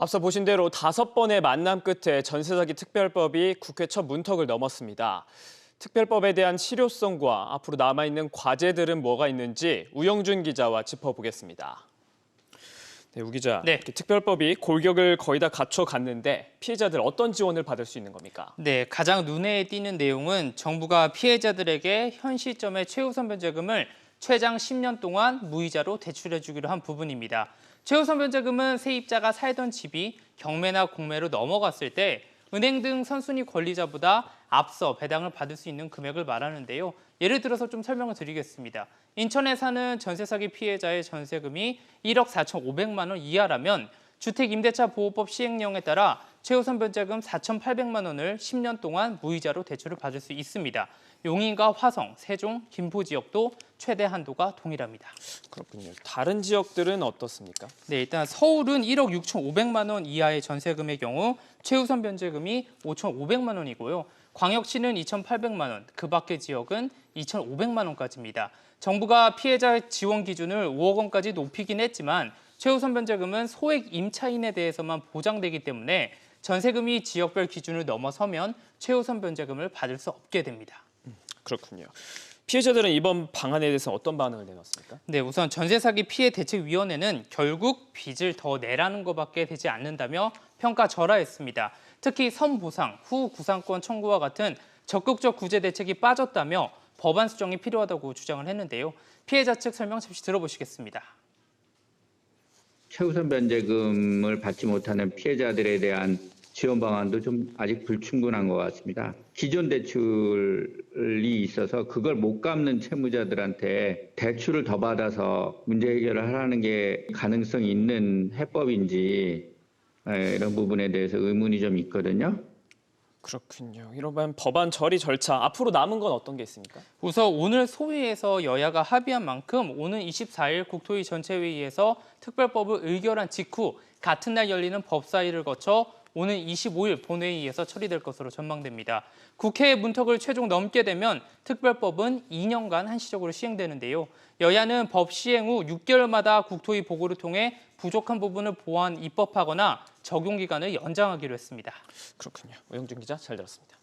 앞서 보신 대로 5번의 만남 끝에 전세 사기 특별법이 국회 첫 문턱을 넘었습니다. 특별법에 대한 실효성과 앞으로 남아있는 과제들은 뭐가 있는지 우영준 기자와 짚어보겠습니다. 네, 우 기자. 네. 이렇게 특별법이 골격을 거의 다 갖춰갔는데 피해자들 어떤 지원을 받을 수 있는 겁니까? 네, 가장 눈에 띄는 내용은 정부가 피해자들에게 현 시점의 최우선 변제금을 최장 10년 동안 무이자로 대출해주기로 한 부분입니다. 최우선 변제금은 세입자가 살던 집이 경매나 공매로 넘어갔을 때 은행 등 선순위 권리자보다 앞서 배당을 받을 수 있는 금액을 말하는데요. 예를 들어서 좀 설명을 드리겠습니다. 인천에 사는 전세 사기 피해자의 전세금이 1억 4,500만 원 이하라면 주택임대차보호법 시행령에 따라 최우선 변제금 4,800만 원을 10년 동안 무이자로 대출을 받을 수 있습니다. 용인과 화성, 세종, 김포 지역도 최대 한도가 동일합니다. 그렇군요. 다른 지역들은 어떻습니까? 네, 일단 서울은 1억 6,500만 원 이하의 전세금의 경우 최우선 변제금이 5,500만 원이고요. 광역시는 2,800만 원, 그 밖의 지역은 2,500만 원까지입니다. 정부가 피해자 지원 기준을 5억 원까지 높이긴 했지만 최우선 변제금은 소액 임차인에 대해서만 보장되기 때문에 전세금이 지역별 기준을 넘어서면 최우선 변제금을 받을 수 없게 됩니다. 그렇군요. 피해자들은 이번 방안에 대해서 어떤 반응을 내놨습니까? 네, 우선 전세 사기 피해 대책위원회는 결국 빚을 더 내라는 것밖에 되지 않는다며 평가절하했습니다. 특히 선보상, 후 구상권 청구와 같은 적극적 구제 대책이 빠졌다며 법안 수정이 필요하다고 주장을 했는데요. 피해자 측 설명 잠시 들어보시겠습니다. 최우선 변제금을 받지 못하는 피해자들에 대한 지원 방안도 좀 아직 불충분한 것 같습니다. 기존 대출이 있어서 그걸 못 갚는 채무자들한테 대출을 더 받아서 문제 해결을 하라는 게 가능성이 있는 해법인지 이런 부분에 대해서 의문이 좀 있거든요. 그렇군요. 이러면 법안 처리 절차, 앞으로 남은 건 어떤 게 있습니까? 우선 오늘 소위에서 여야가 합의한 만큼 오는 24일 국토위 전체회의에서 특별법을 의결한 직후 같은 날 열리는 법사위를 거쳐 오는 25일 본회의에서 처리될 것으로 전망됩니다. 국회의 문턱을 최종 넘게 되면 특별법은 2년간 한시적으로 시행되는데요. 여야는 법 시행 후 6개월마다 국토위 보고를 통해 부족한 부분을 보완 입법하거나 적용 기간을 연장하기로 했습니다. 그렇군요. 우영준 기자 잘 들었습니다.